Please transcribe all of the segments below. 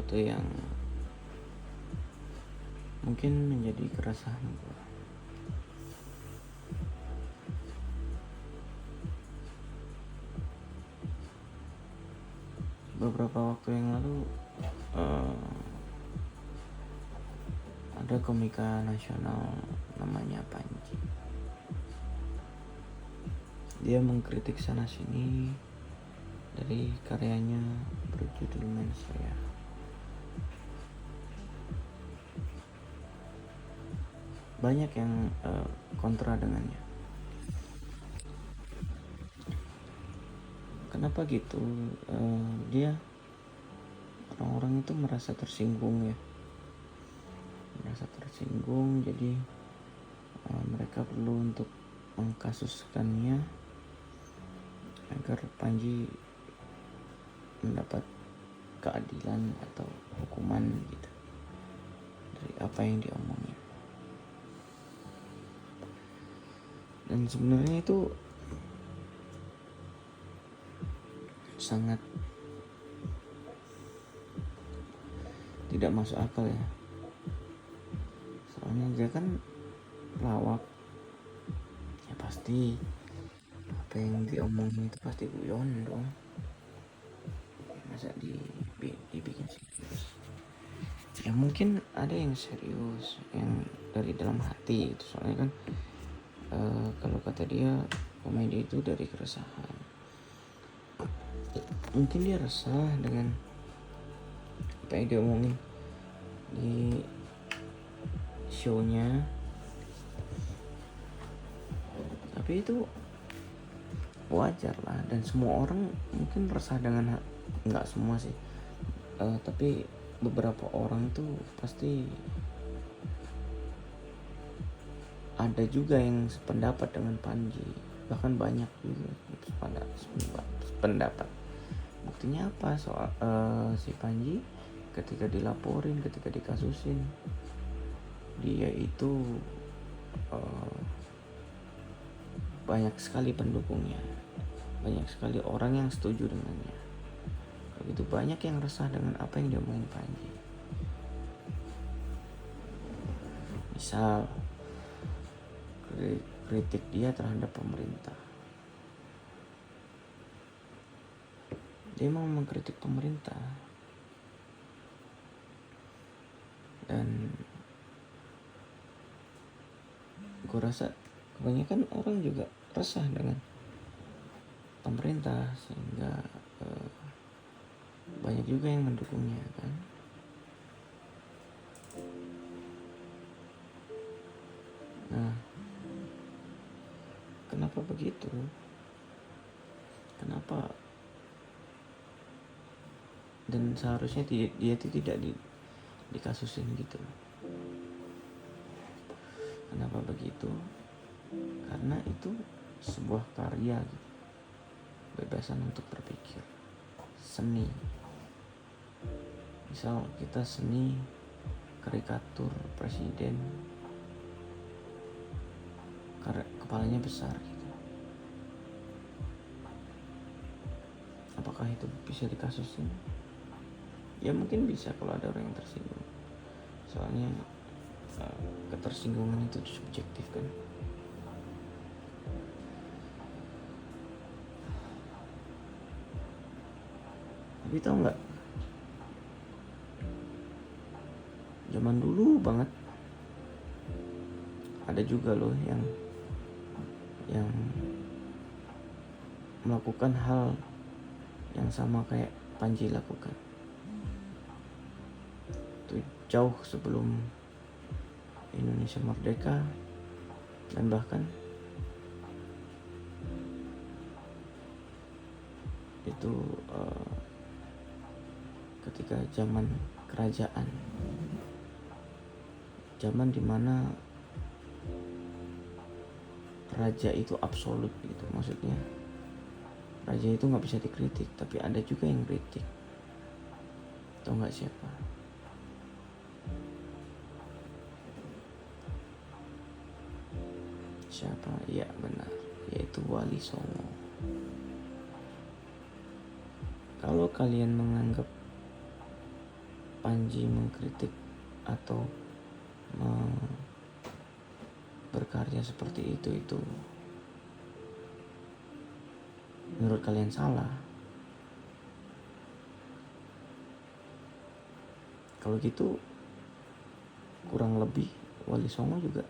sesuatu yang mungkin menjadi keresahan gue. Beberapa waktu yang lalu ada komika nasional namanya Panji. Dia mengkritik sana sini dari karyanya berjudul Mensreya. Banyak yang kontra dengannya. Kenapa gitu? Dia orang-orang itu merasa tersinggung ya, jadi mereka perlu untuk mengkasuskannya agar Panji mendapat keadilan atau hukuman gitu dari apa yang diomongnya. Dan sebenarnya itu sangat tidak masuk akal ya. Soalnya dia kan pelawak, ya pasti apa yang diomongin itu pasti guyon dong. Masa dibikin serius? Ya mungkin ada yang serius, yang dari dalam hati itu. Soalnya kan kalau kata dia komedi itu dari keresahan. Mungkin dia resah dengan apa yang dia omongin di show-nya, tapi itu wajar lah, dan semua orang mungkin resah dengan nggak semua sih, tapi beberapa orang tuh pasti ada juga yang sependapat dengan Panji, bahkan banyak juga sependapat. Buktinya apa? Soal si Panji ketika dilaporin, ketika dikasusin, dia itu banyak sekali pendukungnya, banyak sekali orang yang setuju dengannya. Begitu banyak yang resah dengan apa yang diomongin Panji. Misal kritik dia terhadap pemerintah, dia mau mengkritik pemerintah, dan gue rasa kebanyakan orang juga resah dengan pemerintah, sehingga banyak juga yang mendukungnya kan. Nah, kenapa begitu? Kenapa? Dan seharusnya dia itu tidak dikasusin gitu. Kenapa begitu? Karena itu sebuah karya gitu. Kebebasan untuk berpikir, seni. Misal kita seni karikatur presiden, kepalanya besar gitu. Apakah itu bisa dikasusin? Ya mungkin bisa kalau ada orang yang tersinggung. Soalnya ketersinggungan itu subjektif kan. Tapi tau nggak, zaman dulu banget ada juga loh yang melakukan hal yang sama kayak Panji lakukan. Itu jauh sebelum Indonesia merdeka, dan bahkan itu ketika zaman kerajaan, zaman dimana raja itu absolut gitu. Maksudnya raja itu nggak bisa dikritik, tapi ada juga yang kritik. Tahu nggak siapa? Siapa? Ya benar, yaitu Wali Songo. Kalau kalian menganggap Panji mengkritik atau berkarya seperti itu menurut kalian salah? Kalau gitu kurang lebih Wali Songo juga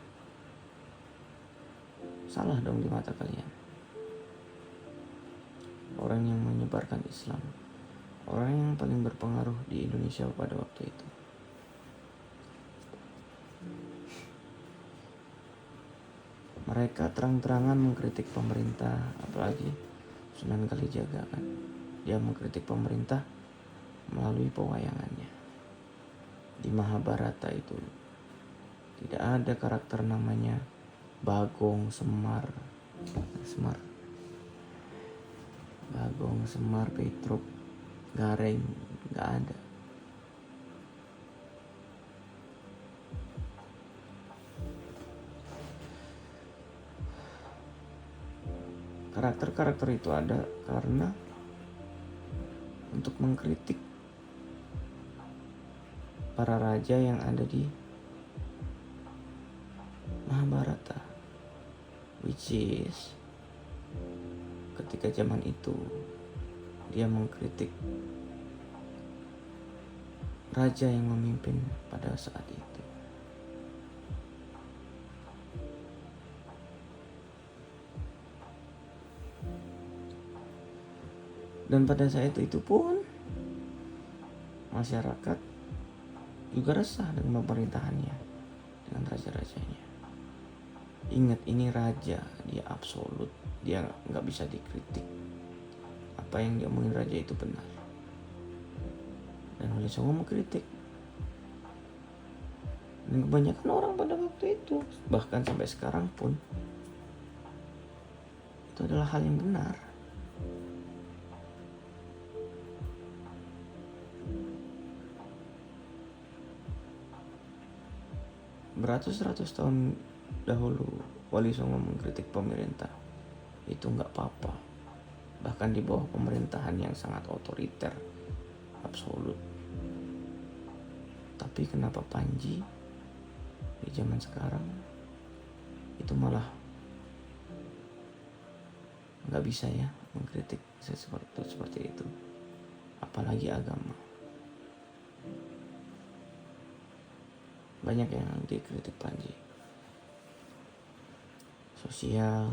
salah dong di mata kalian. Orang yang menyebarkan Islam, orang yang paling berpengaruh di Indonesia pada waktu itu. Mereka terang-terangan mengkritik pemerintah, apalagi Sunan Kalijaga kan. Dia mengkritik pemerintah melalui pewayangannya. Di Mahabharata itu tidak ada karakter namanya Bagong, Semar, Bagong, Semar, Petruk, Gareng, nggak ada. Karakter-karakter itu ada karena untuk mengkritik para raja yang ada di Mahabharata, which is ketika zaman itu dia mengkritik raja yang memimpin pada saat itu. Dan pada saat itu pun masyarakat juga resah dengan pemerintahannya, dengan raja-rajanya. Ingat, ini raja, dia absolut, dia nggak bisa dikritik. Apa yang dia omongin raja itu benar. Dan Wali Songo mengkritik. Dan kebanyakan orang pada waktu itu, bahkan sampai sekarang pun, itu adalah hal yang benar. Beratus-ratus tahun dahulu Wali Songo mengkritik pemerintah itu nggak apa-apa, bahkan di bawah pemerintahan yang sangat otoriter, absolut. Tapi kenapa Panji di zaman sekarang itu malah nggak bisa ya mengkritik seperti itu, apalagi agama. Banyak yang dikritik Panji, sosial,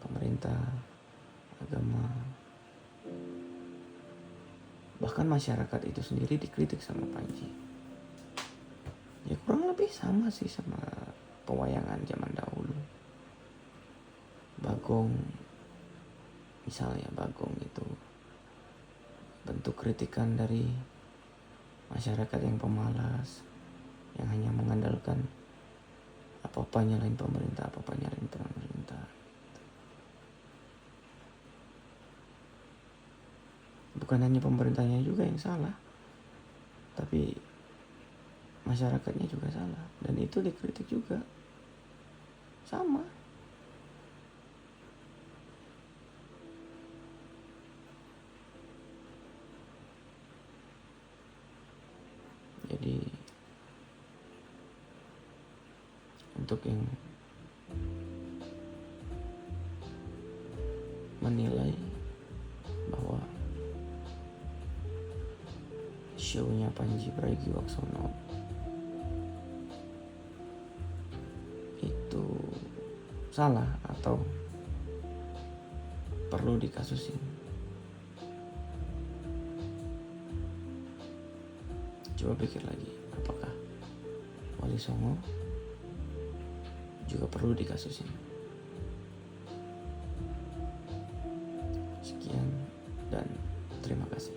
pemerintah, agama, bahkan masyarakat itu sendiri dikritik sama Panji. Ya kurang lebih sama sih sama pewayangan zaman dahulu. Bagong, misalnya Bagong itu bentuk kritikan dari masyarakat yang pemalas, yang hanya mengandalkan apa-apa nyalain pemerintah. Bukan hanya pemerintahnya juga yang salah, tapi masyarakatnya juga salah, dan itu dikritik juga sama. Jadi untuk yang menilai bahwa show-nya Panji Pragiwaksono itu salah atau perlu dikasusin, coba pikir lagi, apakah Wali Songo juga perlu dikasusin? Sekian dan terima kasih.